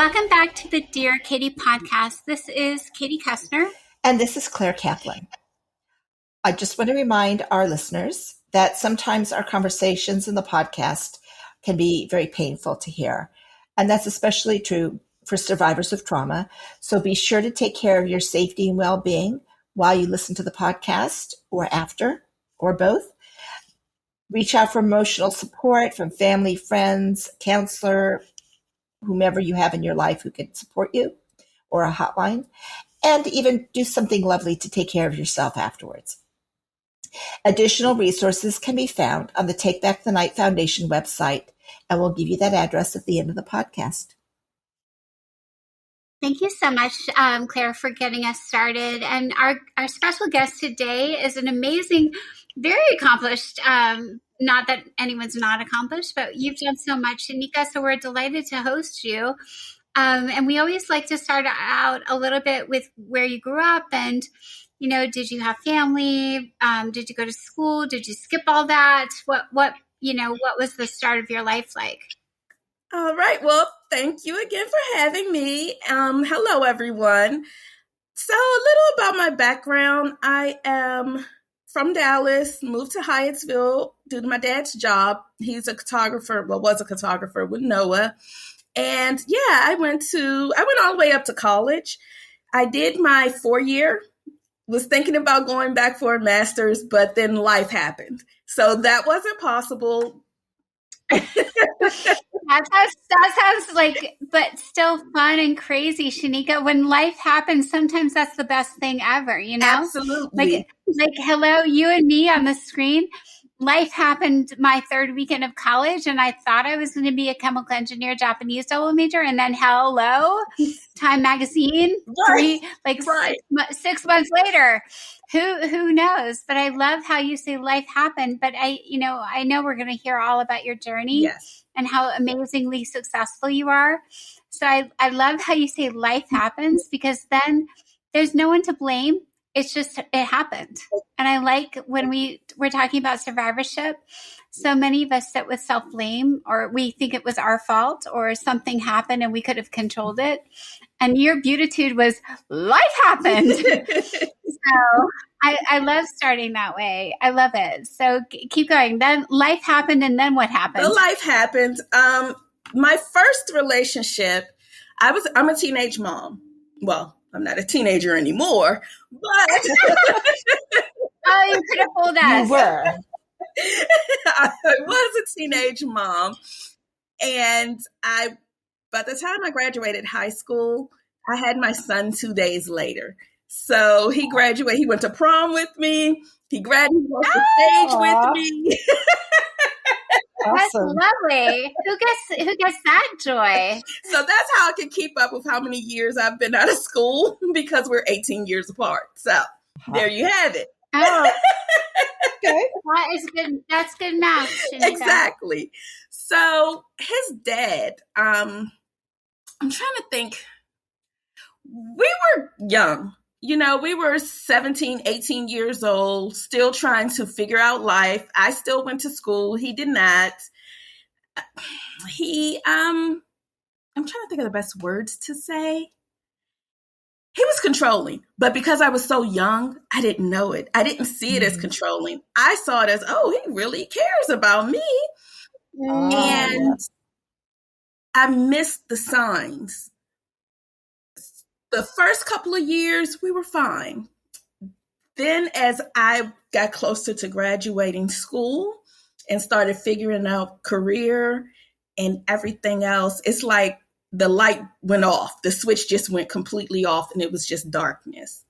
Welcome back to the Dear Katie podcast. This is Katie Koestner. And this is Claire Kaplan. I just want to remind our listeners that sometimes our conversations in the podcast can be very painful to hear. And that's especially true for survivors of trauma. So be sure to take care of your safety and well-being while you listen to the podcast or after, or both. Reach out for emotional support from family, friends, counselor, whomever you have in your life who can support you, or a hotline, and even do something lovely to take care of yourself afterwards. Additional resources can be found on the Take Back the Night Foundation website, and we'll give you that address at the end of the podcast. Thank you so much, Claire, for getting us started. And our special guest today is an amazing, very accomplished, not that anyone's not accomplished, but you've done so much, Schenika, so we're delighted to host you. And we always like to start out a little bit with where you grew up and, did you have family? Did you go to school? Did you skip all that? What was the start of your life like? All right. Well, thank you again for having me. Hello, everyone. So a little about my background. I am from Dallas, moved to Hyattsville due to my dad's job. He's a photographer, was a photographer with Noah. And I went all the way up to college. I did my 4-year, was thinking about going back for a master's, but then life happened. So that wasn't possible. That sounds like, but still fun and crazy, Schenika. When life happens, sometimes that's the best thing ever, Absolutely. Like hello, you and me on the screen. Life happened my third weekend of college, and I thought I was going to be a chemical engineer, Japanese double major, and then hello, Time Magazine, Right. 6 months later. Who knows? But I love how you say life happened. But I know we're going to hear all about your journey. Yes. And how amazingly successful you are. So I love how you say life happens, because then there's no one to blame. It's just, it happened. And I like when we're talking about survivorship, so many of us sit with self-blame, or we think it was our fault, or something happened and we could have controlled it. And your beatitude was life happened. So I love starting that way. I love it. So keep going. Then life happened, and then what happened? The life happened. My first relationship, I'm a teenage mom. Well, I'm not a teenager anymore, but oh, you could have pulled that. You were. I was a teenage mom, and by the time I graduated high school, I had my son 2 days later. So he graduated. He went to prom with me. He graduated off the stage with me. That's lovely. Who gets that joy? So that's how I can keep up with how many years I've been out of school, because we're 18 years apart. So there you have it. Oh, okay. That is good. That's good math, Schenika. Exactly. So his dad, I'm trying to think. We were young. We were 17, 18 years old, still trying to figure out life. I still went to school. He did not. I'm trying to think of the best words to say. He was controlling, but because I was so young, I didn't know it. I didn't see it as controlling. I saw it as, he really cares about me. And I missed the signs. The first couple of years, we were fine. Then as I got closer to graduating school and started figuring out career and everything else, it's like the light went off. The switch just went completely off, and it was just darkness.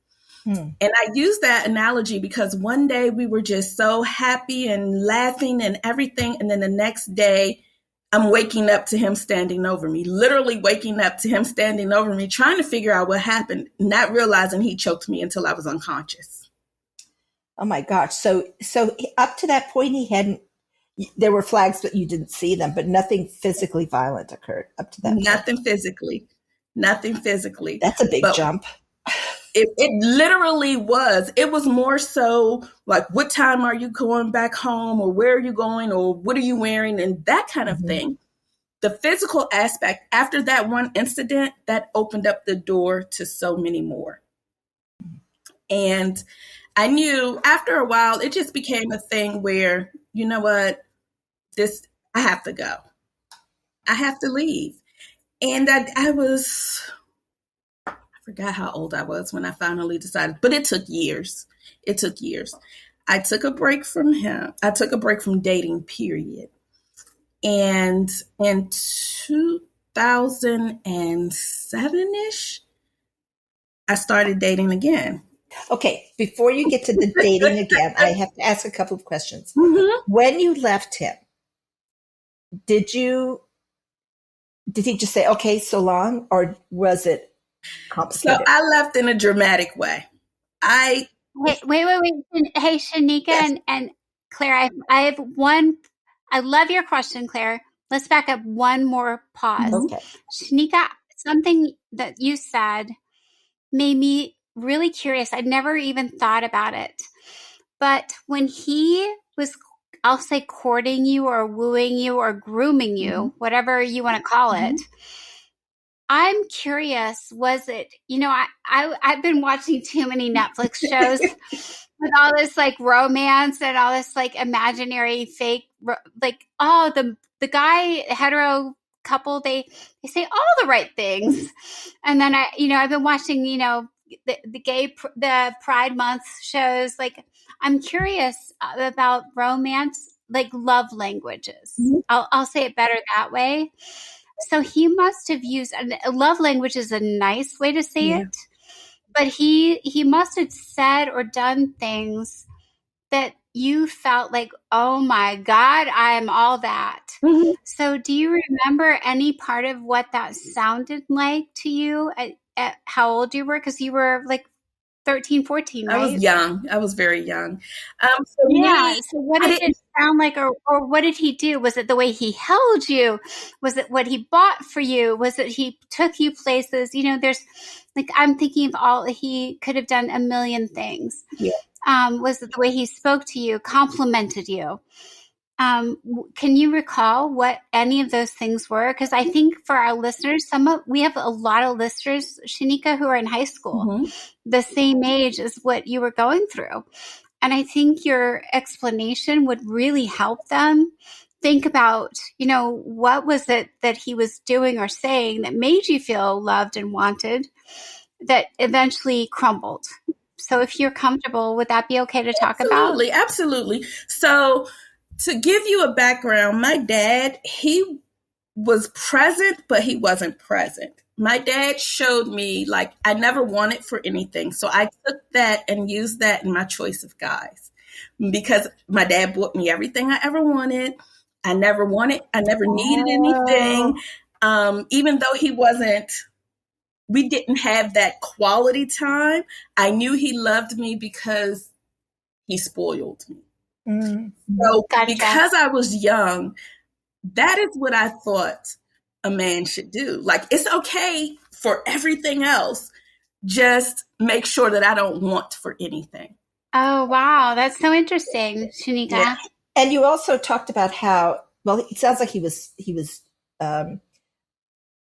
And I use that analogy because one day we were just so happy and laughing and everything. And then the next day, I'm waking up to him standing over me, literally waking up to him standing over me, trying to figure out what happened, not realizing he choked me until I was unconscious. Oh my gosh. So up to that point, there were flags, but you didn't see them, but nothing physically violent occurred up to that point. Nothing physically. That's a big jump. It literally was. It was more so like, what time are you going back home, or where are you going, or what are you wearing, and that kind of thing. the physical aspect, after that one incident, that opened up the door to so many more. And I knew after a while, it just became a thing where, you know what, I have to go. I have to leave. And I forgot how old I was when I finally decided, but it took years. It took years. I took a break from him. I took a break from dating, period. And in 2007-ish, I started dating again. Okay, before you get to the dating again, I have to ask a couple of questions. Mm-hmm. When you left him, did he just say, okay, so long, or was it complicated? So I left in a dramatic way. Wait. Hey, Schenika, yes. and Claire, I have one. I love your question, Claire. Let's back up one more pause. Okay. Schenika, something that you said made me really curious. I'd never even thought about it. But when he was, I'll say, courting you or wooing you or grooming you, whatever you want to call it, I'm curious, was it, I've been watching too many Netflix shows with all this like romance and all this like imaginary fake, like, oh, the guy, hetero couple, they say all the right things. And then I've been watching, the Pride Month shows. Like, I'm curious about romance, like love languages. I'll say it better that way. So he must have used a love language is a nice way to say it, but he must have said or done things that you felt like, oh my God, I am all that. So do you remember any part of what that sounded like to you at how old you were? Because you were like 13, 14, right? I was young. I was very young. So what did it sound like, or what did he do? Was it the way he held you? Was it what he bought for you? Was it he took you places? There's like, I'm thinking of he could have done a million things. Yeah. Was it the way he spoke to you, complimented you? Can you recall what any of those things were? Because I think for our listeners, we have a lot of listeners, Schenika, who are in high school, the same age as what you were going through. And I think your explanation would really help them think about, what was it that he was doing or saying that made you feel loved and wanted that eventually crumbled. So if you're comfortable, would that be okay to talk about? Absolutely. So to give you a background, my dad, he was present, but he wasn't present. My dad showed me, like, I never wanted for anything. So I took that and used that in my choice of guys, because my dad bought me everything I ever wanted. I never needed anything. Even though we didn't have that quality time, I knew he loved me because he spoiled me. So because I was young, that is what I thought a man should do. Like, it's okay for everything else. Just make sure that I don't want for anything. Oh, wow. That's so interesting, Schenika. Yeah. And you also talked about how, well, it sounds like he was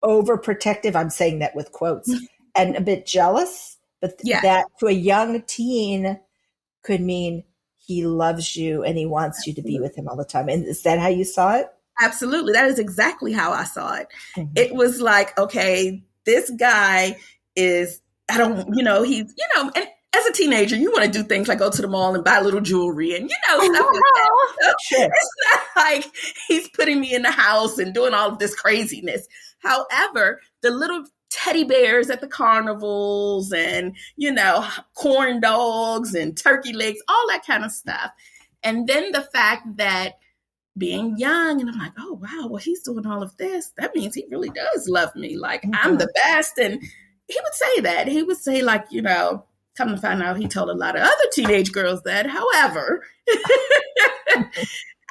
overprotective. I'm saying that with quotes, and a bit jealous, but that to a young teen could mean he loves you and he wants you to be with him all the time. And is that how you saw it? Absolutely. That is exactly how I saw it. It was like, okay, this guy is, he's, and as a teenager, you want to do things like go to the mall and buy a little jewelry and, stuff like that. So sure. It's not like he's putting me in the house and doing all of this craziness. However, the little teddy bears at the carnivals and, corn dogs and turkey legs, all that kind of stuff. And then the fact that being young, and I'm like, oh, wow, well, he's doing all of this. That means he really does love me. Like, I'm the best. And he would say that. He would say, like, come to find out, he told a lot of other teenage girls that. However,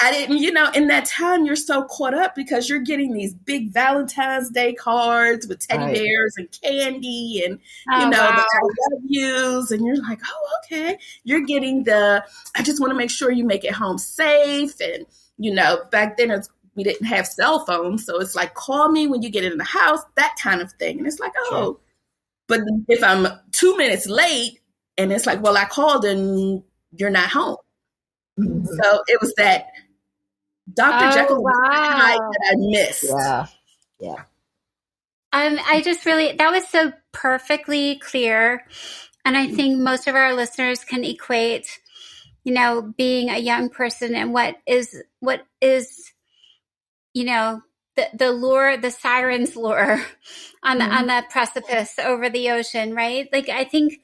I didn't, in that time, you're so caught up because you're getting these big Valentine's Day cards with teddy bears and candy and, the I love yous. And you're like, oh, okay. You're getting I just want to make sure you make it home safe. And, back then we didn't have cell phones. So it's like, call me when you get in the house, that kind of thing. And it's like, oh, Sure. But if I'm 2 minutes late and it's like, well, I called and you're not home. Mhm. So it was that Dr. Jekyll and Mr. Hyde that I missed. Yeah. Yeah. I just really, that was so perfectly clear. And I think most of our listeners can equate, you know, being a young person and what is, you know, the lure, the siren's lure on the precipice over the ocean, right? Like, I think,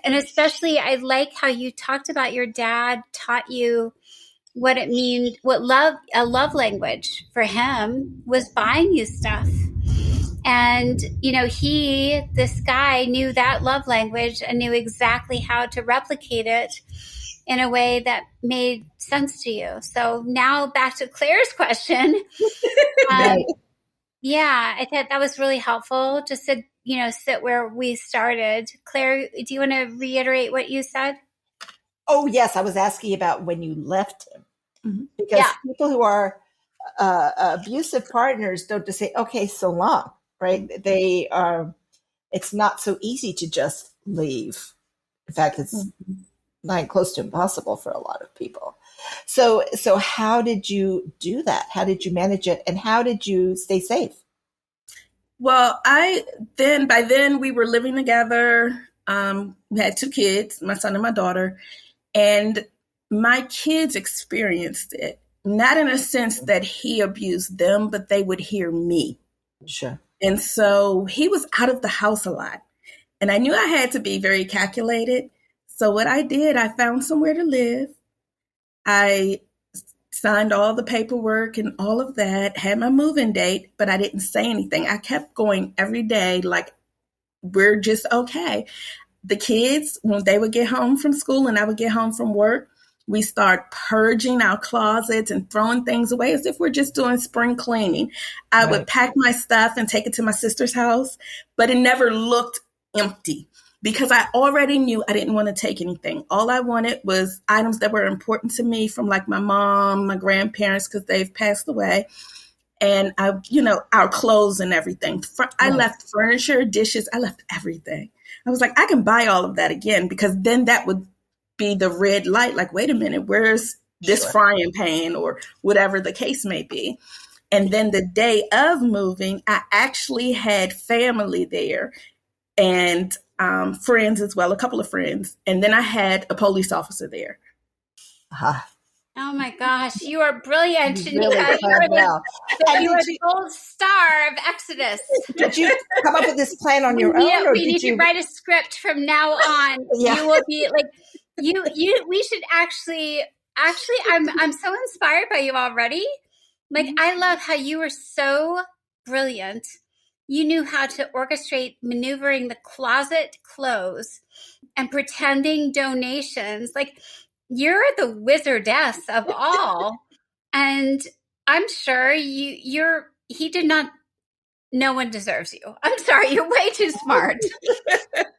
and especially I like how you talked about your dad taught you what it means, a love language for him was buying you stuff. And, you know, this guy knew that love language and knew exactly how to replicate it in a way that made sense to you. So now back to Claire's question. Right. Yeah, I thought that was really helpful just to, you know, sit where we started. Claire, do you want to reiterate what you said? Oh, yes. I was asking about when you left him. Mm-hmm. Because people who are abusive partners don't just say, okay, so long, right? They are, it's not so easy to just leave. In fact, it's not close to impossible for a lot of people. So how did you do that? How did you manage it? And how did you stay safe? Well, by then we were living together. We had 2 kids, my son and my daughter, and my kids experienced it, not in a sense that he abused them, but they would hear me. Sure. And so he was out of the house a lot. And I knew I had to be very calculated. So what I did, I found somewhere to live. I signed all the paperwork and all of that, had my move-in date, but I didn't say anything. I kept going every day like, we're just okay. The kids, when they would get home from school and I would get home from work, we start purging our closets and throwing things away as if we're just doing spring cleaning. I would pack my stuff and take it to my sister's house, but it never looked empty because I already knew I didn't want to take anything. All I wanted was items that were important to me from like my mom, my grandparents, because they've passed away. And our clothes and everything. I left furniture, dishes, I left everything. I was like, I can buy all of that again, because then that would be the red light. Like, wait a minute, where's this frying pan or whatever the case may be? And then the day of moving, I actually had family there and friends as well, a couple of friends. And then I had a police officer there. Oh my gosh, you are brilliant, Schenika. You are the gold star of Exodus. Did you come up with this plan on your own? We need to write a script from now on. You will be like, we should actually, I'm so inspired by you already. Like, I love how you were so brilliant. You knew how to orchestrate maneuvering the closet clothes and pretending donations. Like, you're the wizardess of all. And I'm sure no one deserves you. I'm sorry, you're way too smart.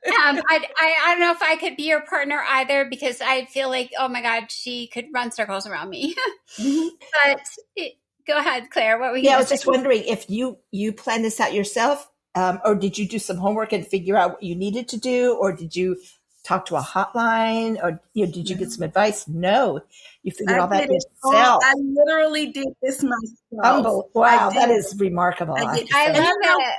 I don't know if I could be your partner either, because I feel like, oh my God, she could run circles around me. But go ahead, Claire. What were you? Yeah, I was just wondering if you planned this out yourself, or did you do some homework and figure out what you needed to do, or did you talk to a hotline, or did you get some advice? No, you figured all that yourself. I literally did this myself. Wow, that is remarkable. I love it.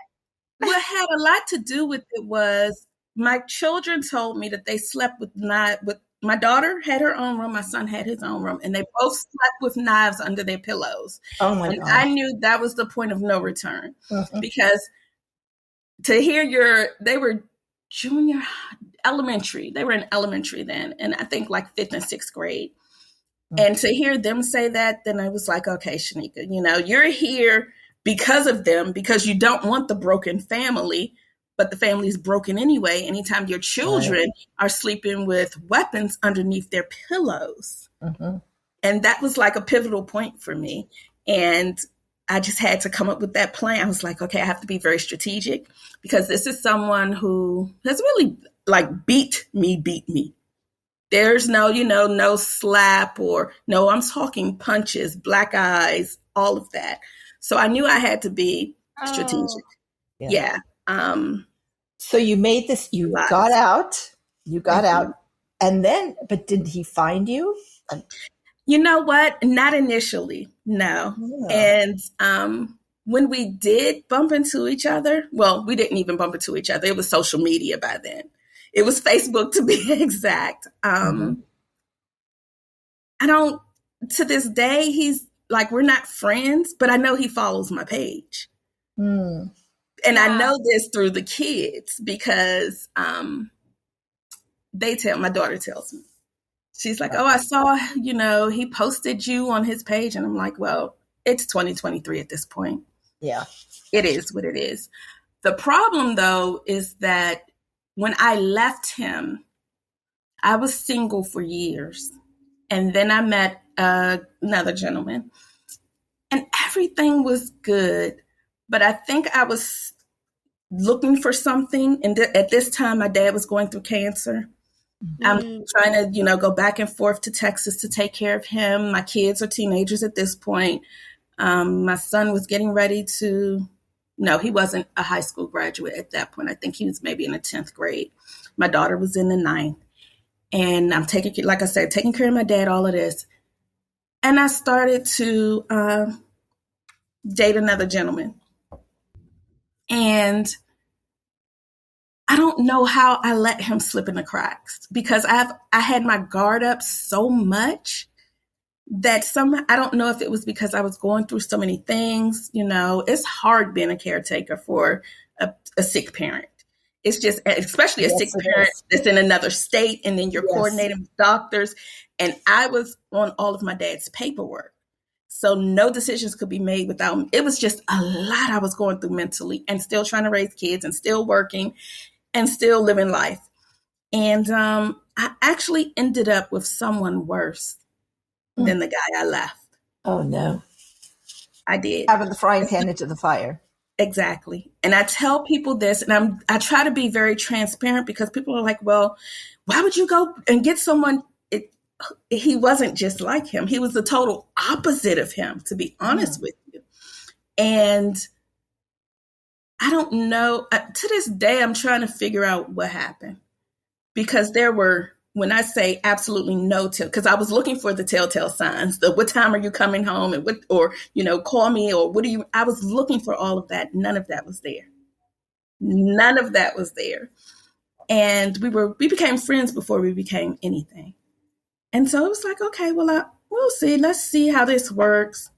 What had a lot to do with it was my children told me that they slept with my daughter had her own room, my son had his own room, and they both slept with knives under their pillows. Oh my God. I knew that was the point of no return, because to hear they were junior elementary. They were in elementary then, and I think like 5th and 6th grade. And to hear them say that, then I was like, okay, Schenika, you're here because of them, because you don't want the broken family, but the family's broken anyway. Anytime your children are sleeping with weapons underneath their pillows. And that was like a pivotal point for me. And I just had to come up with that plan. I was like, okay, I have to be very strategic, because this is someone who has really like beat me. There's no, no slap or no, I'm talking punches, black eyes, all of that. So I knew I had to be strategic. Yeah. So you made this, you got out, and then, but did he find you? You know what? Not initially, no. Yeah. And when we did bump into each other, well, we didn't even bump into each other. It was social media by then. It was Facebook, to be exact. I don't, to this day, he's like, we're not friends, but I know he follows my page. And I know this through the kids because my daughter tells me. She's like, oh, I saw, he posted you on his page. And I'm like, well, it's 2023 at this point. Yeah. It is what it is. The problem, though, is that when I left him, I was single for years. And then I met another gentleman. And everything was good. But I think I was looking for something. And at this time, my dad was going through cancer. I'm trying to, go back and forth to Texas to take care of him. My kids are teenagers at this point. My son was getting ready to, no, he wasn't a high school graduate at that point. I think he was maybe in the 10th grade. My daughter was in the 9th. And I'm taking care of my dad, all of this. And I started to date another gentleman. And I don't know how I let him slip in the cracks because I had my guard up so much that I don't know if it was because I was going through so many things. It's hard being a caretaker for a sick parent. It's just, especially a sick parent that's in another state, and then you're coordinating with doctors. And I was on all of my dad's paperwork. So no decisions could be made without, it was just a lot I was going through mentally and still trying to raise kids and still working and still living life. And I actually ended up with someone worse than the guy I left. Oh, no. I did. Having the frying pan into the fire. Exactly. And I tell people this, and I try to be very transparent because people are like, well, why would you go and get someone? He wasn't just like him. He was the total opposite of him, to be honest with you. And I don't know. To this day, I'm trying to figure out what happened because there were, when I say absolutely no because I was looking for the telltale signs, what time are you coming home and call me or I was looking for all of that. None of that was there. None of that was there. And we became friends before we became anything. And so it was like, okay, well, we'll see. Let's see how this works.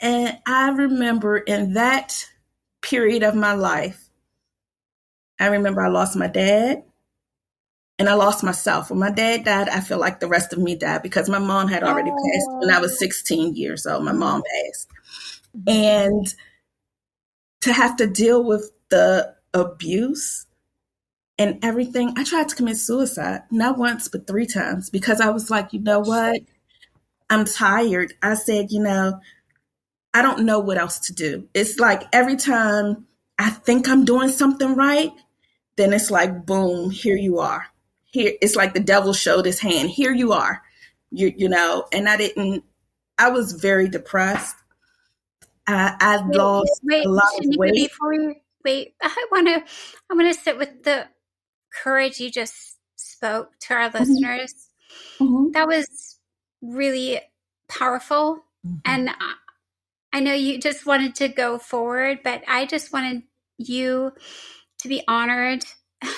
And I remember in that period of my life, I remember I lost my dad and I lost myself. When my dad died, I feel like the rest of me died because my mom had already passed when I was 16 years old. My mom passed. And to have to deal with the abuse and everything, I tried to commit suicide, not once, but 3 times because I was like, you know what? I'm tired. I said, I don't know what else to do. It's like every time I think I'm doing something right, then it's like, boom, here you are. Here, it's like the devil showed his hand. Here you are, and I was very depressed. I lost a lot of weight. Before you wait, I want to sit with the courage you just spoke to our listeners. That was really powerful. And I know you just wanted to go forward, but I just wanted you to be honored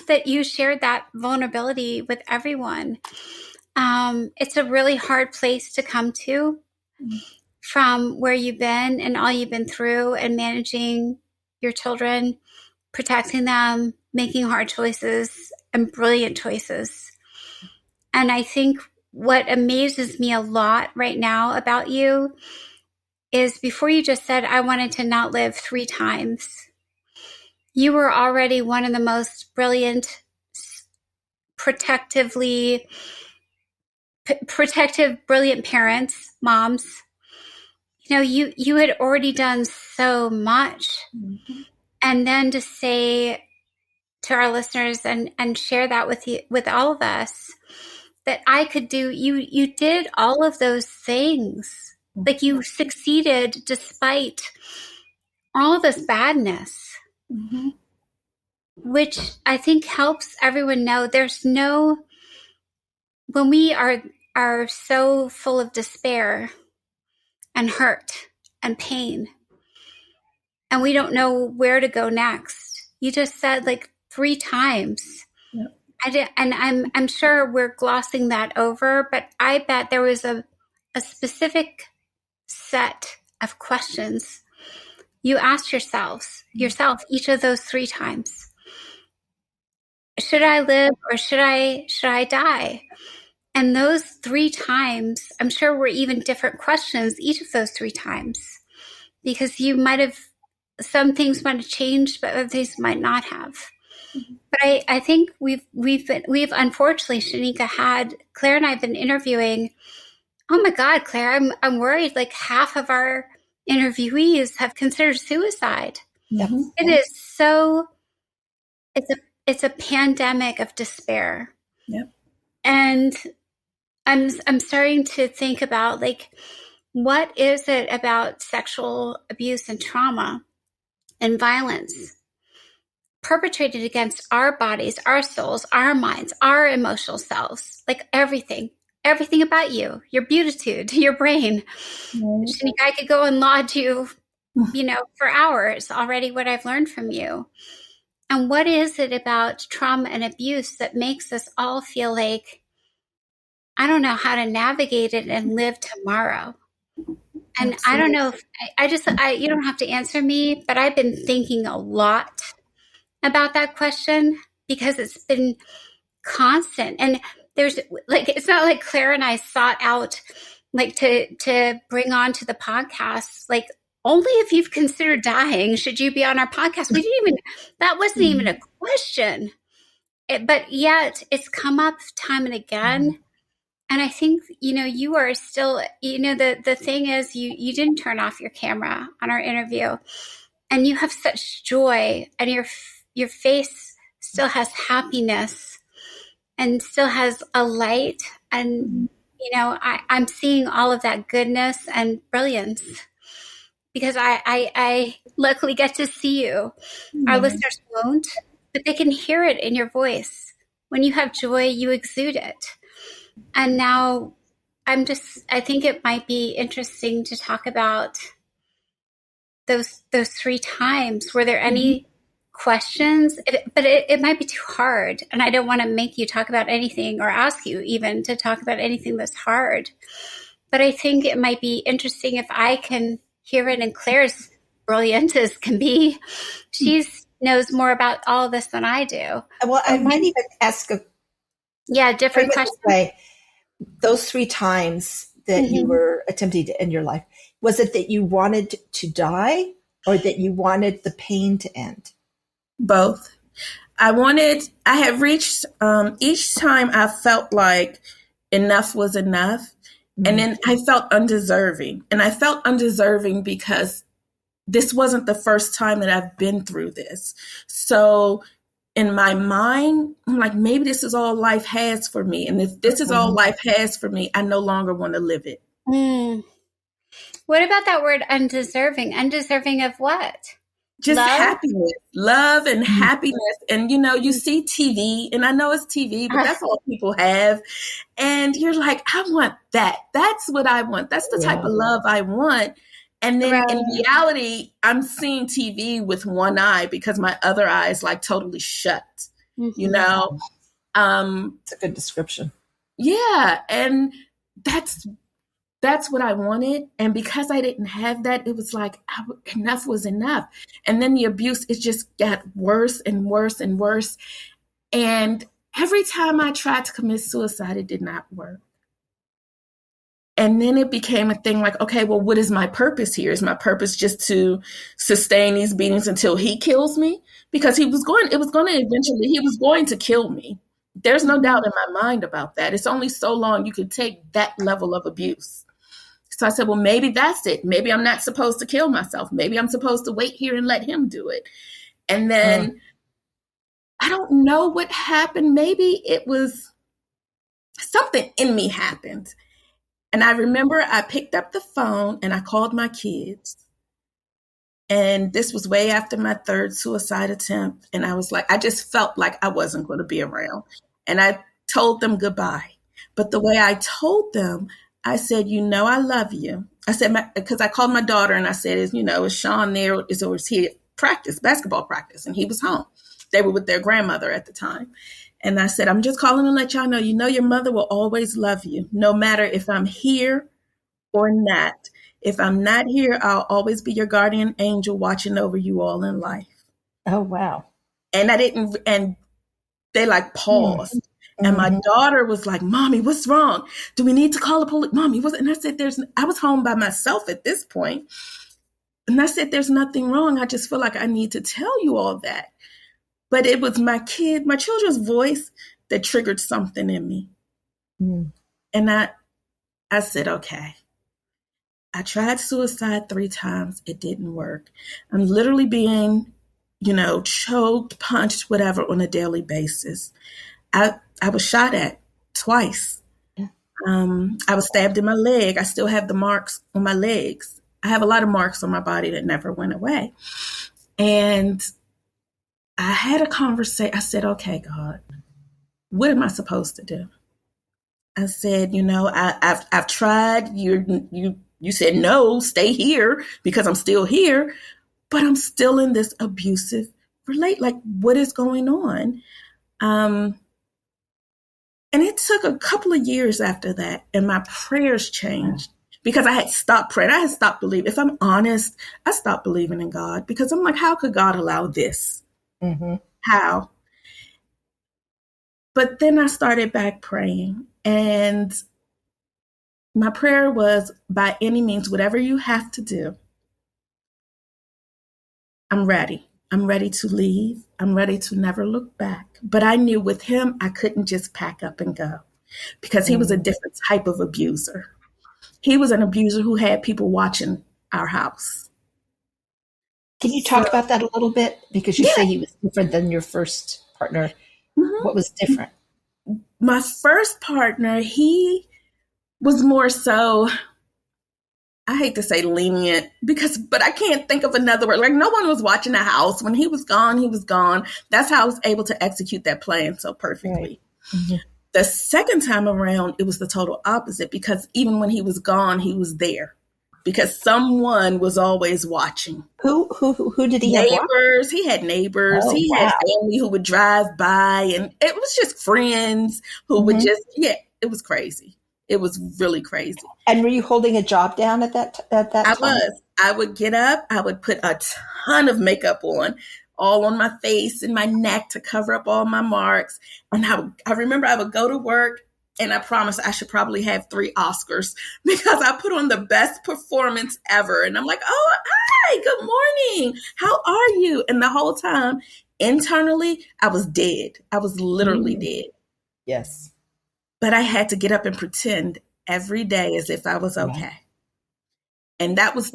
that you shared that vulnerability with everyone. It's a really hard place to come to from where you've been and all you've been through and managing your children, protecting them, making hard choices and brilliant choices. And I think what amazes me a lot right now about you is before you just said, I wanted to not live 3 times. You were already one of the most brilliant, protective, brilliant parents, moms. You had already done so much. And then to say to our listeners and share that with you, with all of us, that I could do, you did all of those things. Like you succeeded despite all this badness, which I think helps everyone know when we are so full of despair and hurt and pain, and we don't know where to go next. You just said like 3 times. Yep. I'm sure we're glossing that over, but I bet there was a specific set of questions you asked yourself each of those 3 times. Should I live or should I die? And those 3 times, I'm sure were even different questions each of those 3 times, because some things might have changed, but other things might not have. But I think we've unfortunately, Schenika, Claire and I have been interviewing. Oh my God, Claire, I'm worried. Like half of our interviewees have considered suicide. Mm-hmm. It is so. It's a pandemic of despair. Yep. And I'm starting to think about like, what is it about sexual abuse and trauma and violence perpetrated against our bodies, our souls, our minds, our emotional selves, like everything about you, your beautitude, your brain. Schenika, I could go and laud you, for hours already what I've learned from you. And what is it about trauma and abuse that makes us all feel like, I don't know how to navigate it and live tomorrow? And absolutely. I don't know if you don't have to answer me, but I've been thinking a lot about that question because it's been constant. And there's like, it's not like Claire and I sought out like to bring on to the podcast, like only if you've considered dying should you be on our podcast. That wasn't even a question, but yet it's come up time and again. And I think, you are still, the thing is you didn't turn off your camera on our interview, and you have such joy, and your face still has happiness and still has a light. And, I'm seeing all of that goodness and brilliance because I luckily get to see you. Our listeners won't, but they can hear it in your voice. When you have joy, you exude it. And now I think it might be interesting to talk about those 3 times. Were there any questions? It might be too hard. And I don't want to make you talk about anything or ask you even to talk about anything that's hard. But I think it might be interesting if I can hear it, and Claire's brilliant as can be. She knows more about all this than I do. Well, I might even ask different questions. Those 3 times that you were attempting to end your life, was it that you wanted to die or that you wanted the pain to end? Both. I had reached, each time I felt like enough was enough. And then I felt undeserving. And I felt undeserving because this wasn't the first time that I've been through this. So in my mind, I'm like, maybe this is all life has for me. And if this is all life has for me, I no longer want to live it. What about that word undeserving? Undeserving of what? Just happiness, love and happiness. And, you see TV, and I know it's TV, but that's all people have. And you're like, I want that. That's what I want. That's the type of love I want. And then in reality, I'm seeing TV with one eye because my other eye is like totally shut, It's a good description. Yeah. And that's what I wanted. And because I didn't have that, it was like enough was enough. And then the abuse, it just got worse and worse and worse. And every time I tried to commit suicide, it did not work. And then it became a thing like, okay, well, what is my purpose here? Is my purpose just to sustain these beatings until he kills me? Because he was going to kill me. There's no doubt in my mind about that. It's only so long you can take that level of abuse. So I said, well, maybe that's it. Maybe I'm not supposed to kill myself. Maybe I'm supposed to wait here and let him do it. And then I don't know what happened. Maybe it was something in me happened. And I remember I picked up the phone and I called my kids. And this was way after my third suicide attempt. And I was like, I just felt like I wasn't going to be around. And I told them goodbye. But the way I told them, I said, I love you. I said, because I called my daughter and I said, is Sean there? Or was he at basketball practice? And he was home. They were with their grandmother at the time. And I said, I'm just calling to let y'all know, your mother will always love you, no matter if I'm here or not. If I'm not here, I'll always be your guardian angel watching over you all in life. Oh, wow. And and they like paused. Mm-hmm. And my daughter was like, Mommy, what's wrong? Do we need to call the police? Mommy, and I said, I was home by myself at this point. And I said, there's nothing wrong. I just feel like I need to tell you all that. But it was my children's voice that triggered something in me. Mm. And I said, okay. I tried suicide 3 times. It didn't work. I'm literally being, choked, punched, whatever on a daily basis. I was shot at twice. Yeah. I was stabbed in my leg. I still have the marks on my legs. I have a lot of marks on my body that never went away. And I had a conversation. I said, okay, God, what am I supposed to do? I said, I've tried. You said, no, stay here because I'm still here, but I'm still in this abusive relate. Like, what is going on? And it took a couple of years after that, and my prayers changed because I had stopped praying. I had stopped believing. If I'm honest, I stopped believing in God because I'm like, how could God allow this? Mm-hmm. How? But then I started back praying, and my prayer was, by any means, whatever you have to do, I'm ready. I'm ready to leave. I'm ready to never look back. But I knew with him, I couldn't just pack up and go because he was a different type of abuser. He was an abuser who had people watching our house. Can you talk about that a little bit? Because you say he was different than your first partner. Mm-hmm. What was different? My first partner, he was more so, I hate to say lenient but I can't think of another word. Like, no one was watching the house. When he was gone, he was gone. That's how I was able to execute that plan so perfectly. Right. Mm-hmm. The second time around, it was the total opposite because even when he was gone, he was there because someone was always watching. Who did he have? Neighbors. He had neighbors. Oh, he had family who would drive by, and it was just friends who would just, it was crazy. It was really crazy. And were you holding a job down at that time? I was. I would get up. I would put a ton of makeup on, all on my face and my neck to cover up all my marks. And I remember I would go to work, and I promised I should probably have 3 Oscars because I put on the best performance ever. And I'm like, oh, hi, good morning. How are you? And the whole time, internally, I was dead. I was literally dead. Yes. But I had to get up and pretend every day as if I was okay. Right. And that was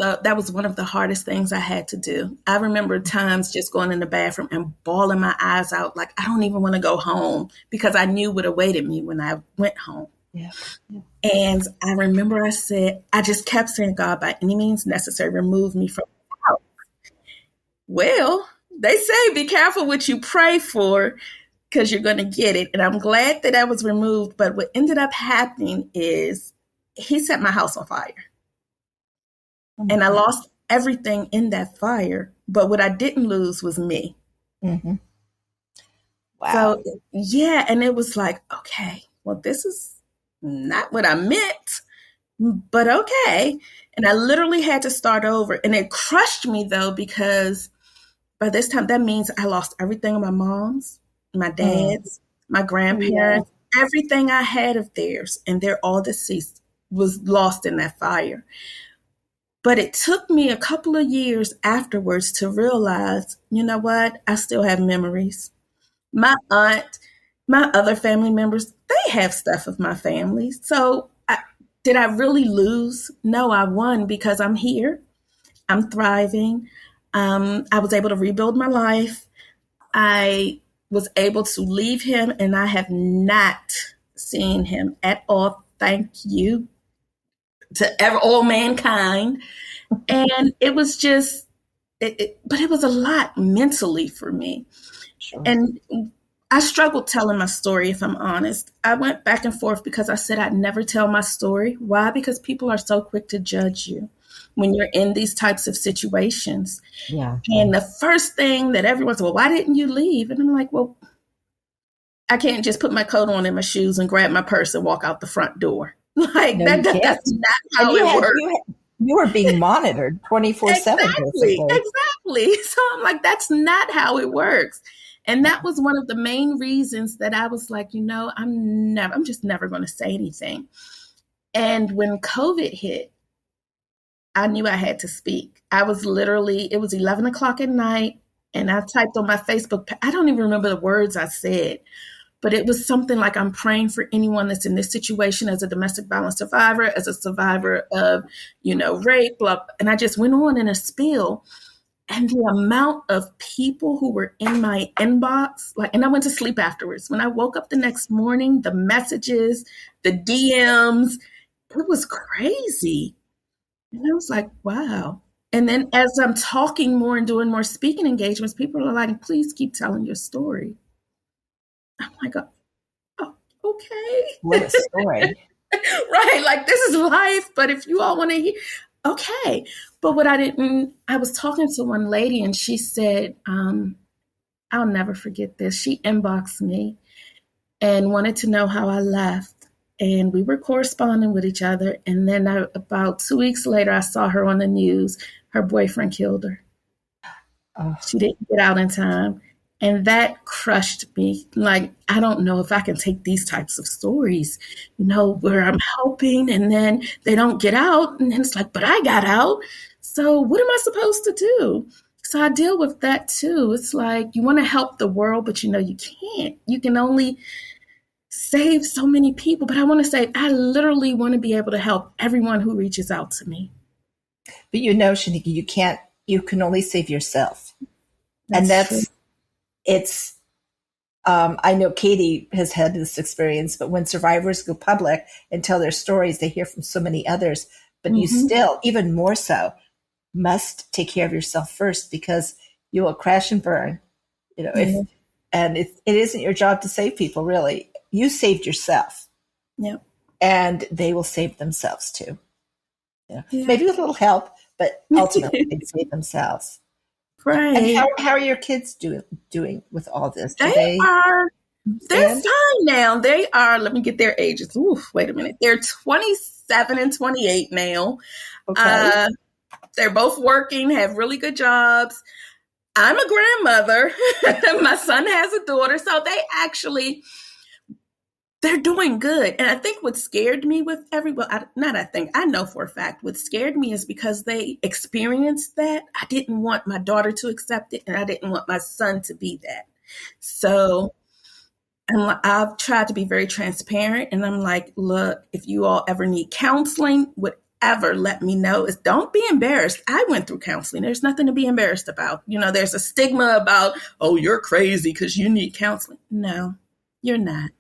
one of the hardest things I had to do. I remember times just going in the bathroom and bawling my eyes out like I don't even want to go home because I knew what awaited me when I went home. Yeah. Yeah. And I remember I just kept saying, God, by any means necessary, remove me from the house. Well, they say be careful what you pray for, because you're going to get it. And I'm glad that I was removed. But what ended up happening is he set my house on fire. Oh, and I lost everything in that fire. But what I didn't lose was me. Mm-hmm. Wow. So, and it was like, okay, well, this is not what I meant, but okay. And I literally had to start over. And it crushed me, though, because by this time, that means I lost everything of my mom's, my dad's, my grandparents, everything I had of theirs, and they're all deceased, was lost in that fire. But it took me a couple of years afterwards to realize, you know what? I still have memories. My aunt, my other family members, they have stuff of my family. So did I really lose? No, I won because I'm here. I'm thriving. I was able to rebuild my life. I was able to leave him, and I have not seen him at all. Thank you. to all mankind. And it was just, but it was a lot mentally for me. Sure. And I struggled telling my story, if I'm honest. I went back and forth because I said I'd never tell my story. Why? Because people are so quick to judge you when you're in these types of situations. Yeah. And the first thing that everyone's, well, why didn't you leave? And I'm like, well, I can't just put my coat on and my shoes and grab my purse and walk out the front door. Like No, that's not how it works. You were being monitored 24/7. Exactly. So I'm like, that's not how it works. And that was one of the main reasons that I was like, I'm just never going to say anything. And when COVID hit, I knew I had to speak. It was 11 o'clock at night, and I typed on my Facebook. I don't even remember the words I said, but it was something like, I'm praying for anyone that's in this situation as a domestic violence survivor, as a survivor of, rape, blah. And I just went on in a spiel. And the amount of people who were in my inbox, and I went to sleep afterwards. When I woke up the next morning, the messages, the DMs, it was crazy. And I was like, wow. And then as I'm talking more and doing more speaking engagements, people are like, please keep telling your story. I'm like, oh, okay. What a story. Right. Like, this is life. But if you all want to hear, okay. But I was talking to one lady and she said, I'll never forget this. She inboxed me and wanted to know how I left. And we were corresponding with each other. And then about 2 weeks later, I saw her on the news. Her boyfriend killed her. Oh. She didn't get out in time. And that crushed me. Like, I don't know if I can take these types of stories, where I'm helping and then they don't get out. And then it's like, but I got out. So what am I supposed to do? So I deal with that too. It's like, you want to help the world, but you can't. You can only save so many people. But I want to say, I literally want to be able to help everyone who reaches out to me. But Schenika, you can only save yourself. True. I know Katie has had this experience, but when survivors go public and tell their stories, they hear from so many others, but you still, even more so, must take care of yourself first, because you will crash and burn, it isn't your job to save people, really. You saved yourself. Yeah. And they will save themselves too. Maybe with a little help, but ultimately they save themselves. Right. And how are your kids doing with all this? They're fine now. They are, let me get their ages. Wait a minute. They're 27 and 28 now. Okay. They're both working, have really good jobs. I'm a grandmother. My son has a daughter. So they're doing good. And I think what scared me with I know for a fact, what scared me is because they experienced that. I didn't want my daughter to accept it, and I didn't want my son to be that. So I've tried to be very transparent, and I'm like, look, if you all ever need counseling, whatever, let me know. Don't be embarrassed. I went through counseling. There's nothing to be embarrassed about. There's a stigma about, oh, you're crazy because you need counseling. No, you're not.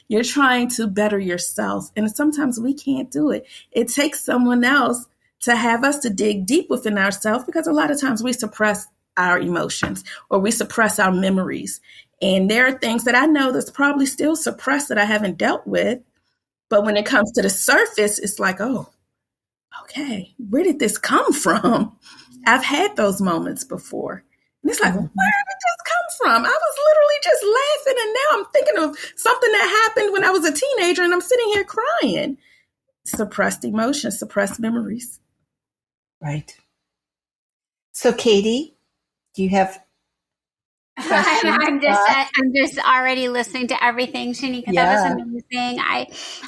You're trying to better yourself. And sometimes we can't do it. It takes someone else to have us to dig deep within ourselves, because a lot of times we suppress our emotions or we suppress our memories. And there are things that I know that's probably still suppressed that I haven't dealt with. But when it comes to the surface, it's like, oh, okay, where did this come from? I've had those moments before. And it's like, where did this come from? I was literally just laughing, and now I'm thinking of something that happened when I was a teenager, and I'm sitting here crying. Suppressed emotions, suppressed memories. Right. So, Katie, do you have questions? I'm just already listening to everything, Schenika. That was amazing.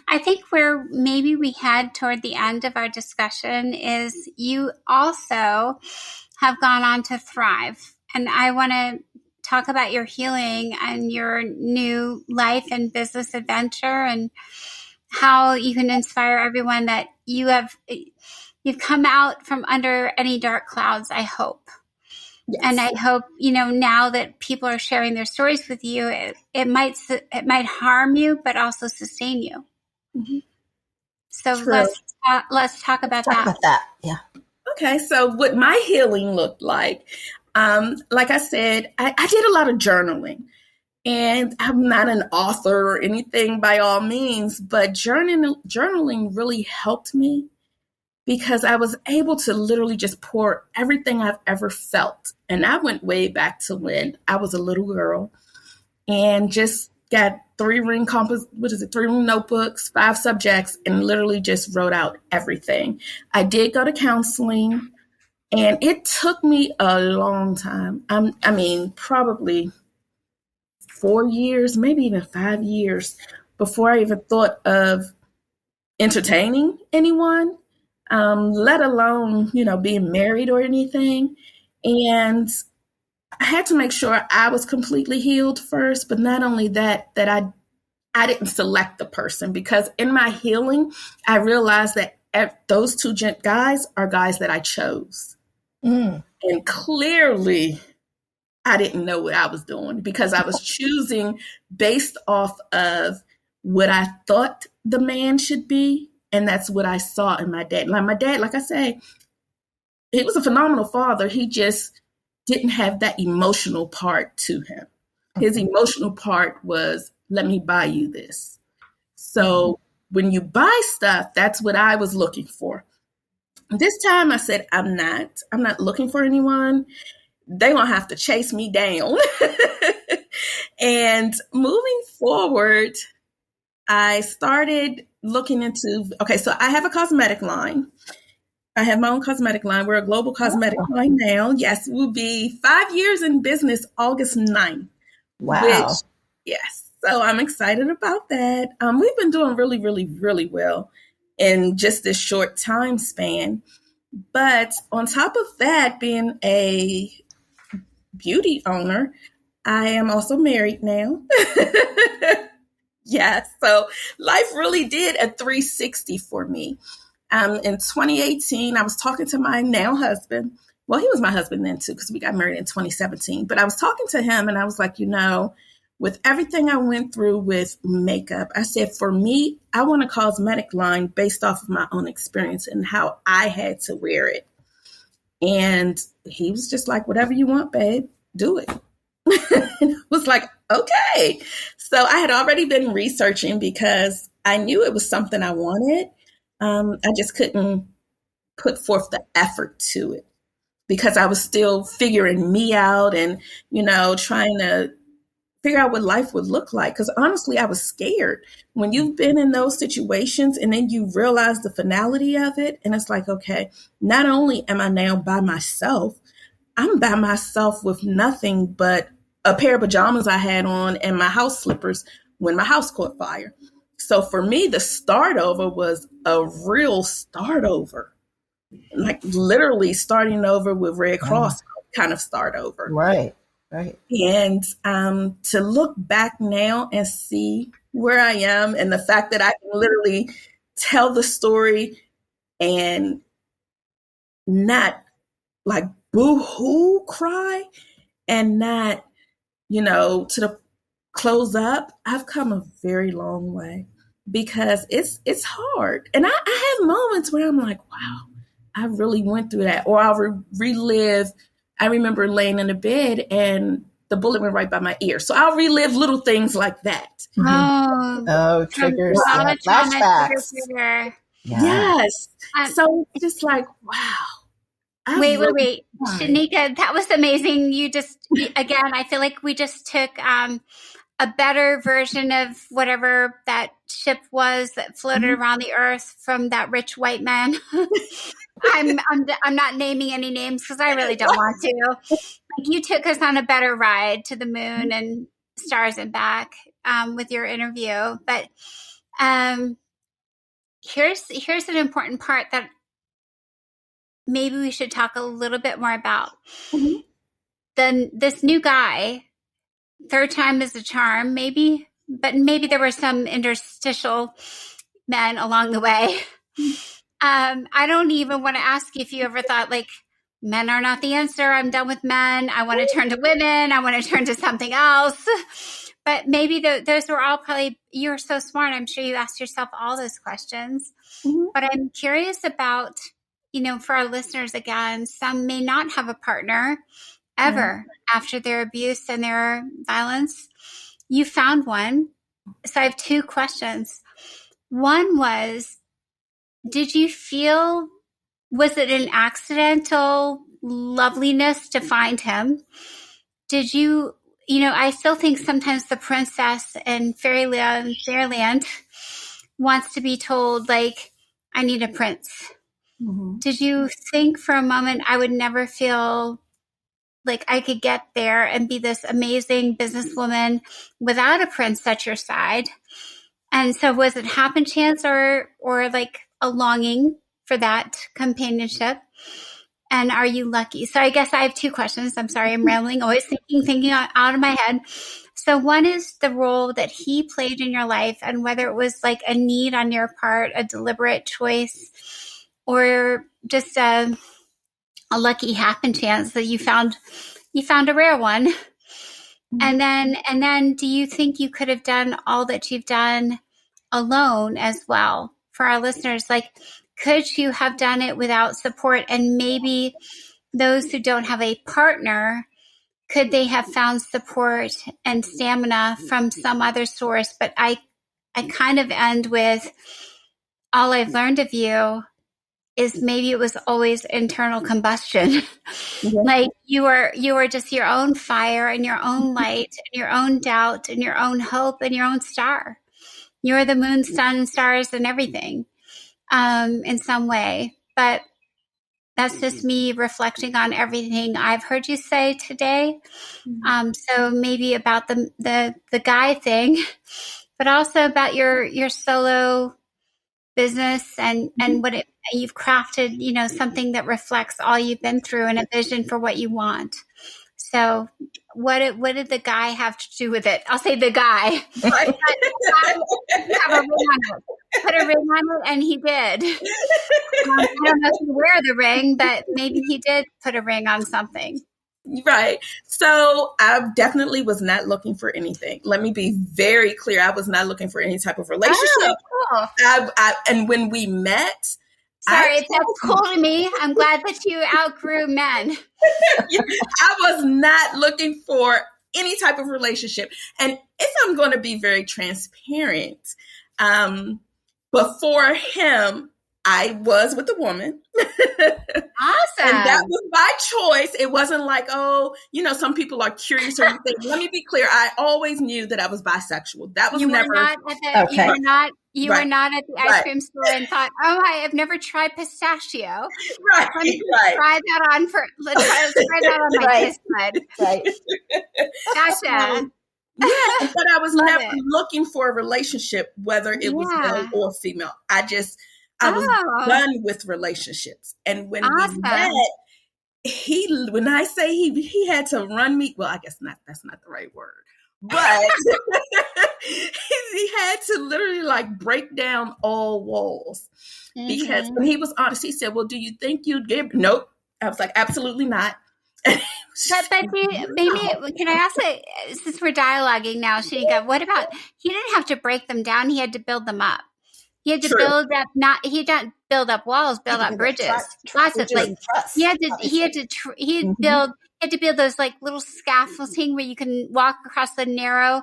I think where maybe we head toward the end of our discussion is you also have gone on to thrive. And I want to talk about your healing and your new life and business adventure, and how you can inspire everyone that you've come out from under any dark clouds, I hope. Yes. And I hope, now that people are sharing their stories with you, it might harm you, but also sustain you. Mm-hmm. So True. let's talk about Talk that. about that. Yeah. Okay, so what my healing looked like I said, I did a lot of journaling. And I'm not an author or anything by all means, but journaling really helped me because I was able to literally just pour everything I've ever felt. And I went way back to when I was a little girl and just got 3-ring notebooks, 5 subjects, and literally just wrote out everything. I did go to counseling, and it took me a long time. Probably 4 years, maybe even 5 years before I even thought of entertaining anyone, let alone, being married or anything. And I had to make sure I was completely healed first, but not only that I didn't select the person, because in my healing, I realized that those 2 guys are guys that I chose. And clearly, I didn't know what I was doing because I was choosing based off of what I thought the man should be. And that's what I saw in my dad. Like my dad, like I say, he was a phenomenal father. He just didn't have that emotional part to him. His emotional part was, let me buy you this. So when you buy stuff, that's what I was looking for. This time I said, I'm not looking for anyone. They're going to have to chase me down. And moving forward, I started looking into, so I have a cosmetic line. I have my own cosmetic line. We're a global cosmetic line now. Yes, we'll be 5 years in business August 9th. Wow. Yes. So I'm excited about that. We've been doing really, really, really well in just this short time span. But on top of that, being a beauty owner, I am also married now. Yeah, so life really did a 360 for me. In 2018, I was talking to my now husband. Well, he was my husband then too, because we got married in 2017. But I was talking to him and I was like, with everything I went through with makeup, I said, for me, I want a cosmetic line based off of my own experience and how I had to wear it. And he was just like, whatever you want, babe, do it. And I was like, okay. So I had already been researching because I knew it was something I wanted. I just couldn't put forth the effort to it because I was still figuring me out and, trying to figure out what life would look like. Because honestly, I was scared. When you've been in those situations and then you realize the finality of it, and it's like, okay, not only am I now by myself, I'm by myself with nothing but a pair of pajamas I had on and my house slippers when my house caught fire. So for me, the start over was a real start over, like literally starting over with Red Cross kind of start over. Right. And to look back now and see where I am and the fact that I can literally tell the story and not like boo-hoo cry and not, to the close up, I've come a very long way because it's hard. And I have moments where I'm like, wow, I really went through that. Or I'll relive. I remember laying in the bed and the bullet went right by my ear. So I'll relive little things like that. Oh, triggers. Yeah. Flashbacks. Trigger. Yes. So it's just like, wow. Wait. Schenika, that was amazing. Again, I feel like we just took a better version of whatever that ship was that floated around the earth from that rich white man. I'm not naming any names because I really don't want to. Like, you took us on a better ride to the moon and stars and back with your interview. But here's an important part that maybe we should talk a little bit more about. Then this new guy, third time is a charm, maybe, but maybe there were some interstitial men along the way. I don't even want to ask you if you ever thought, like, men are not the answer. I'm done with men. I want to turn to women. I want to turn to something else. but maybe those were all probably, you're so smart. I'm sure you asked yourself all those questions. Mhm. But I'm curious about, for our listeners, again, some may not have a partner ever after their abuse and their violence. You found one. So I have two questions. One was, did you feel, was it an accidental loveliness to find him? Did you, I still think sometimes the princess in fairyland wants to be told, like, I need a prince. Mhm. Did you think for a moment, I would never feel like I could get there and be this amazing businesswoman without a prince at your side? And so was it happen chance or like a longing for that companionship? And are you lucky? So I guess I have two questions. I'm sorry, I'm rambling, always thinking out of my head. So one is the role that he played in your life and whether it was like a need on your part, a deliberate choice, or just a lucky happen chance that you found a rare one. And then do you think you could have done all that you've done alone as well? For our listeners, like, could you have done it without support? And maybe those who don't have a partner, could they have found support and stamina from some other source? But I kind of end with, all I've learned of you is maybe it was always internal combustion. Like you were just your own fire and your own light and your own doubt and your own hope and your own star. You're the moon, sun, stars, and everything in some way. But that's just me reflecting on everything I've heard you say today. So maybe about the guy thing, but also about your solo business and what you've crafted, something that reflects all you've been through and a vision for what you want. So what did the guy have to do with it? I'll say the guy. Right. Put a ring on it, and he did. I don't know if you wear the ring, but maybe he did put a ring on something. Right. So I definitely was not looking for anything. Let me be very clear. I was not looking for any type of relationship. Oh, cool. And when we met, sorry, that's cool to me. I'm glad that you outgrew men. I was not looking for any type of relationship. And if I'm going to be very transparent, before him, I was with a woman. Awesome. And that was by choice. It wasn't like, some people are curious or anything. Let me be clear. I always knew that I was bisexual. That was you never. Were not at the, okay. You were not at the ice cream store and thought, I have never tried pistachio. Right. Let me try that on let's try that on my taste bud. Right. Gotcha. Yeah, but I was never looking for a relationship, whether it was male or female. I was done with relationships. And when we met, when I say he had to run me, well, I guess that's not the right word, but he had to literally like break down all walls because when he was honest, he said, well, do you think you'd give? Nope. I was like, absolutely not. But maybe can I ask it, since we're dialoguing now, Schenika, what about, he didn't have to break them down, he had to build them up. He had to build up walls, build up bridges. Lots of like he had to build those like little scaffolding where you can walk across the narrow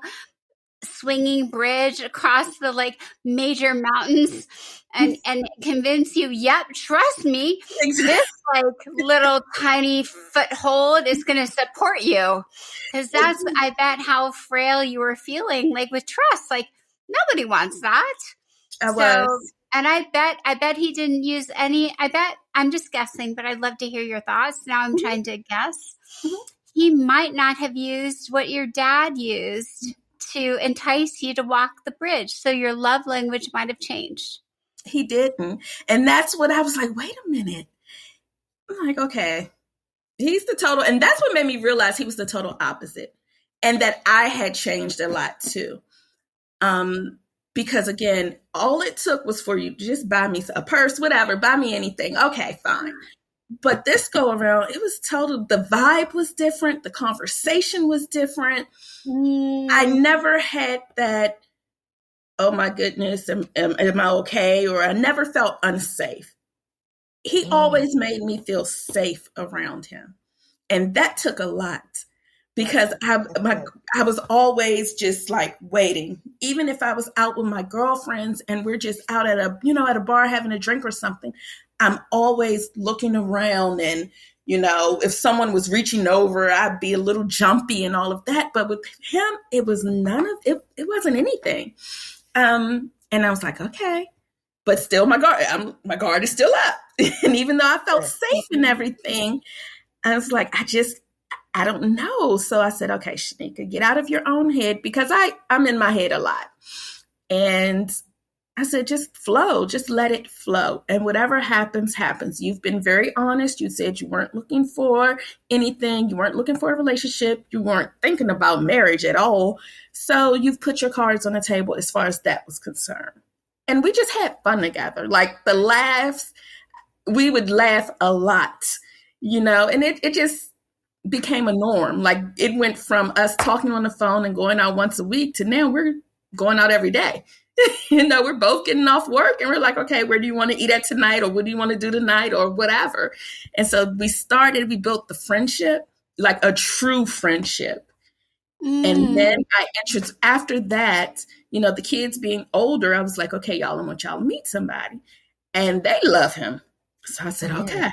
swinging bridge across the like major mountains and convince you, yep, trust me, this like little tiny foothold is going to support you. Because that's, I bet, how frail you were feeling, like with trust. Like nobody wants that. And I bet he didn't use any, I'm just guessing, but I'd love to hear your thoughts. Now I'm trying to guess. He might not have used what your dad used to entice you to walk the bridge. So your love language might have changed. He didn't. And that's what I was like, wait a minute. I'm like, okay, he's the total. And that's what made me realize he was the total opposite. And that I had changed a lot too. Because again, all it took was for you to just buy me a purse, whatever, buy me anything. Okay, fine. But this go around, it was total, the vibe was different. The conversation was different. I never had that, oh my goodness, am I okay? Or I never felt unsafe. He always made me feel safe around him. And that took a lot because I was always just like waiting. Even if I was out with my girlfriends and we're just out at a bar having a drink or something, I'm always looking around, and if someone was reaching over, I'd be a little jumpy and all of that. But with him, it was none of it. It wasn't anything. And I was like, okay, but still my guard is still up. And even though I felt safe and everything, I was like, I don't know. So I said, okay, Schenika, get out of your own head, because I'm in my head a lot. And I said, just flow, just let it flow. And whatever happens, happens. You've been very honest. You said you weren't looking for anything. You weren't looking for a relationship. You weren't thinking about marriage at all. So you've put your cards on the table as far as that was concerned. And we just had fun together. Like the laughs, we would laugh a lot, and it just became a norm. Like it went from us talking on the phone and going out once a week to now we're going out every day. We're both getting off work and we're like, okay, where do you want to eat at tonight? Or what do you want to do tonight? Or whatever. And so we built the friendship, like a true friendship. And then after that, the kids being older, I was like, okay, y'all, I want y'all to meet somebody. And they love him. So I said, okay.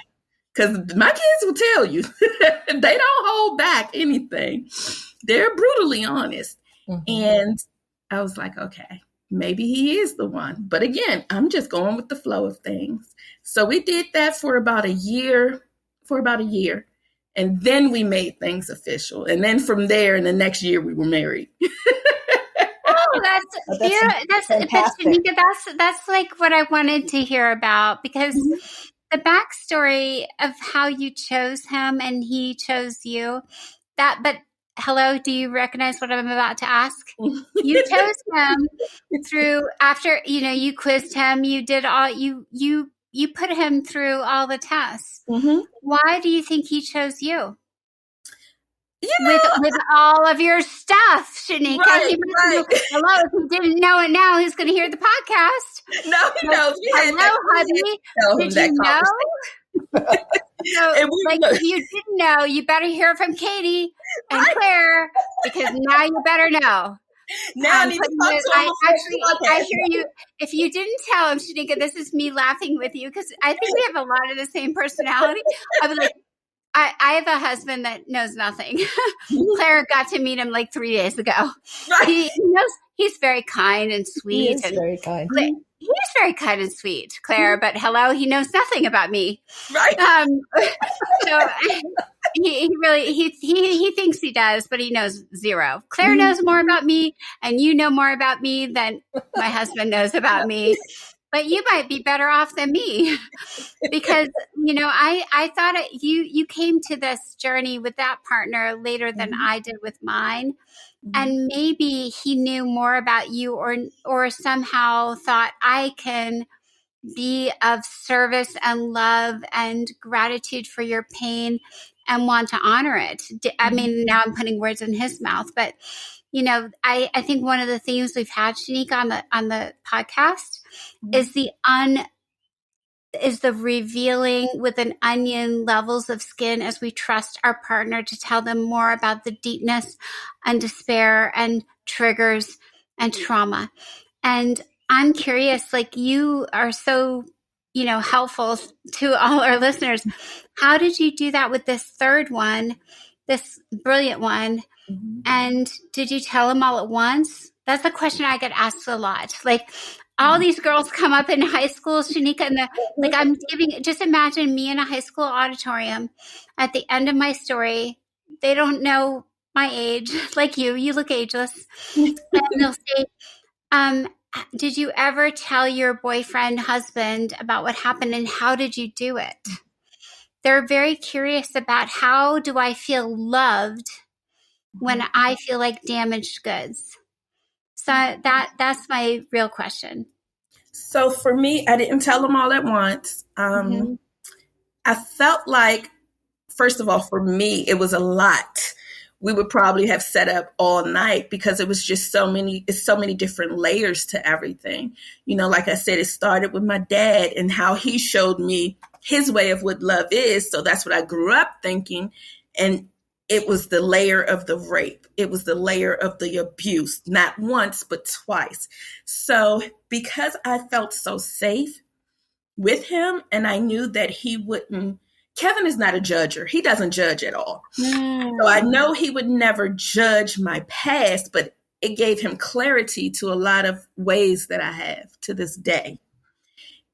Because my kids will tell you, they don't hold back anything. They're brutally honest. And I was like, okay, maybe he is the one. But again, I'm just going with the flow of things. So we did that for about a year. And then we made things official. And then from there, in the next year, we were married. That's like what I wanted to hear about, because the backstory of how you chose him and he chose you, but hello, do you recognize what I'm about to ask? You chose him after, you quizzed him, you did all, you put him through all the tests. Why do you think he chose you? With all of your stuff, Schenika. Hello, if you didn't know it now, he's going to hear the podcast. No, he knows. Hello, hubby. Did you know? So, if you didn't know, you better hear from Katie and Claire, because now you better know. Now I need to talk to him. I hear you. If you didn't tell him, Schenika, this is me laughing with you, because I think we have a lot of the same personality. I was like, I have a husband that knows nothing. Claire got to meet him like 3 days ago. Right. He knows he's very kind and sweet. He is very kind. He's very kind and sweet, Claire, but hello, he knows nothing about me. Right. So he thinks he does, but he knows zero. Claire knows more about me, and you know more about me than my husband knows about me. But you might be better off than me, because, I thought you came to this journey with that partner later than I did with mine. And maybe he knew more about you, or somehow thought, I can be of service and love and gratitude for your pain and want to honor it. I mean, now I'm putting words in his mouth, but I think one of the themes we've had, Schenika, on the podcast is the revealing with an onion levels of skin, as we trust our partner to tell them more about the deepness and despair and triggers and trauma. And I'm curious, like, you are so, helpful to all our listeners. How did you do that with this third one, this brilliant one? And did you tell them all at once? That's a question I get asked a lot. Like, all these girls come up in high school, Schenika, and just imagine me in a high school auditorium at the end of my story. They don't know my age, like you look ageless. And they'll say, did you ever tell your boyfriend, husband about what happened, and how did you do it? They're very curious about, how do I feel loved when I feel like damaged goods? So that's my real question. So for me, I didn't tell them all at once. I felt like, first of all, for me, it was a lot. We would probably have set up all night because it was just so many different layers to everything. Like I said, it started with my dad and how he showed me his way of what love is. So that's what I grew up thinking. And it was the layer of the rape. It was the layer of the abuse, not once, but twice. So because I felt so safe with him and I knew that he wouldn't, Kevin is not a judger. He doesn't judge at all. So I know he would never judge my past, but it gave him clarity to a lot of ways that I have to this day.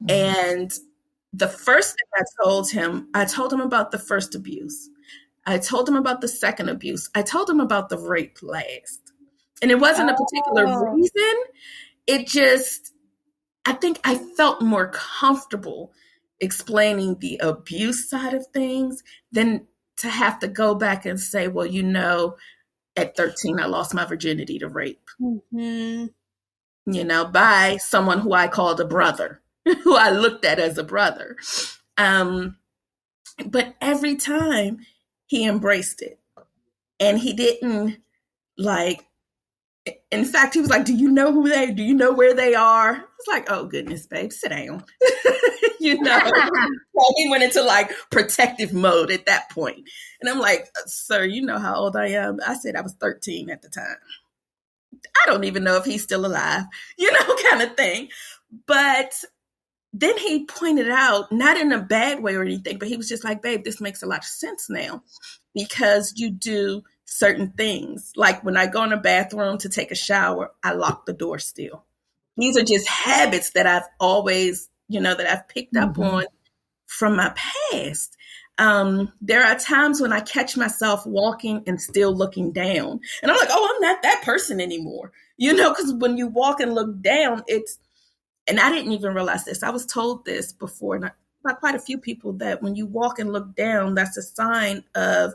And the first thing I told him about the first abuse. I told him about the second abuse. I told him about the rape last. And it wasn't a particular reason. It just, I think I felt more comfortable explaining the abuse side of things than to have to go back and say, well, at 13, I lost my virginity to rape, by someone who I called a brother, who I looked at as a brother. But every time he embraced it and he didn't in fact, he was like, do you know where they are? I was like, oh goodness, babe, sit down. He went into protective mode at that point. And I'm like, sir, you know how old I am? I said I was 13 at the time. I don't even know if he's still alive, kind of thing. But then he pointed out, not in a bad way or anything, but he was just like, babe, this makes a lot of sense now because you do certain things. Like when I go in the bathroom to take a shower, I lock the door still. These are just habits that I've always, that I've picked up on from my past. There are times when I catch myself walking and still looking down. And I'm like, oh, I'm not that person anymore. Because when you walk and look down, and I didn't even realize this. I was told this before by quite a few people that when you walk and look down, that's a sign of,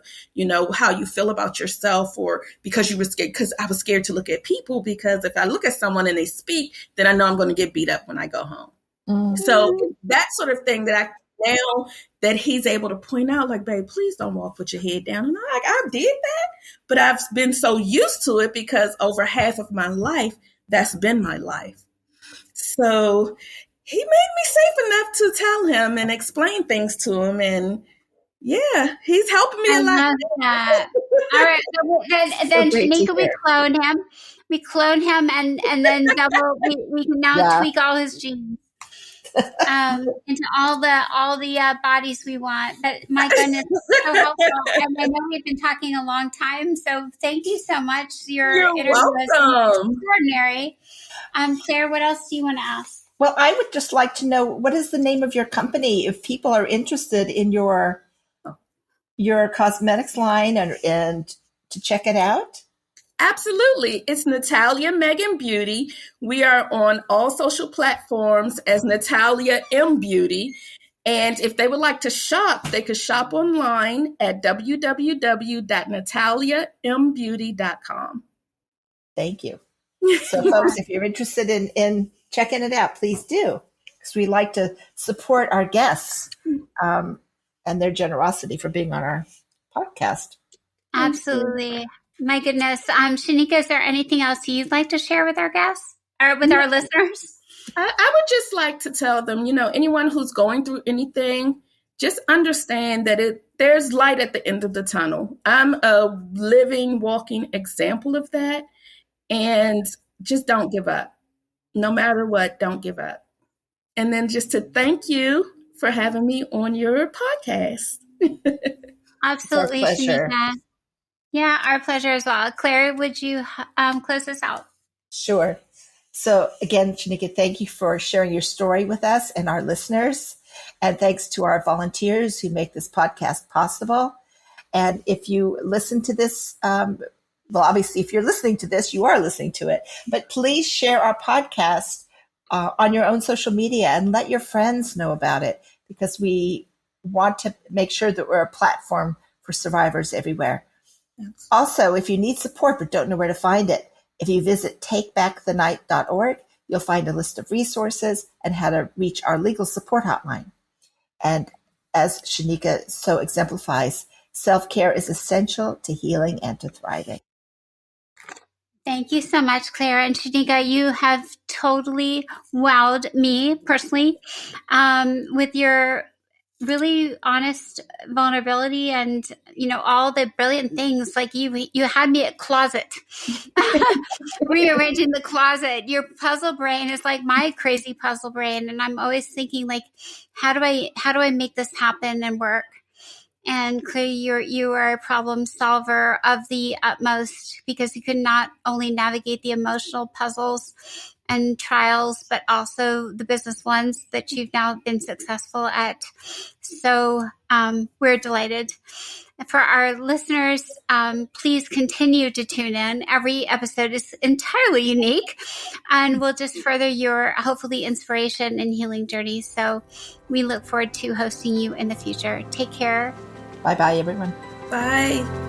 how you feel about yourself, or because you were scared, because I was scared to look at people, because if I look at someone and they speak, then I know I'm going to get beat up when I go home. So that sort of thing that now that he's able to point out, like, babe, please don't walk with your head down. And I'm like, I did that, but I've been so used to it because over half of my life, that's been my life. So he made me safe enough to tell him and explain things to him. And yeah, he's helping me a lot. That. All right. So then Schenika, we clone him and then we can now tweak all his genes into all the bodies we want. But my goodness, it's so helpful. And I know we've been talking a long time, so thank you so much. Your interview was extraordinary. Claire, what else do you want to ask? Well, I would just like to know, what is the name of your company if people are interested in your cosmetics line and to check it out? Absolutely. It's Natalia Megan Beauty. We are on all social platforms as Natalia M Beauty. And if they would like to shop, they could shop online at www.nataliambeauty.com. Thank you. So folks, if you're interested in checking it out, please do, because we like to support our guests and their generosity for being on our podcast. Absolutely. My goodness. Schenika, is there anything else you'd like to share with our guests or with our listeners? I would just like to tell them, anyone who's going through anything, just understand that there's light at the end of the tunnel. I'm a living, walking example of that. And just don't give up. No matter what, don't give up. And then just to thank you for having me on your podcast. Absolutely, Schenika. Yeah, our pleasure as well. Claire, would you close us out? Sure. So again, Schenika, thank you for sharing your story with us and our listeners. And thanks to our volunteers who make this podcast possible. And if you listen to this, obviously, if you're listening to this, you are listening to it. But please share our podcast on your own social media and let your friends know about it, because we want to make sure that we're a platform for survivors everywhere. Yes. Also, if you need support but don't know where to find it, if you visit takebackthennight.org, you'll find a list of resources and how to reach our legal support hotline. And as Schenika so exemplifies, self-care is essential to healing and to thriving. Thank you so much, Clara and Schenika. You have totally wowed me personally with your really honest vulnerability and, all the brilliant things. Like you had me at closet, rearranging the closet. Your puzzle brain is like my crazy puzzle brain. And I'm always thinking like, how do I make this happen and work? And clearly you are a problem solver of the utmost, because you could not only navigate the emotional puzzles and trials, but also the business ones that you've now been successful at. So we're delighted. For our listeners, please continue to tune in. Every episode is entirely unique and will just further your, hopefully, inspiration and healing journey. So we look forward to hosting you in the future. Take care. Bye-bye, everyone. Bye.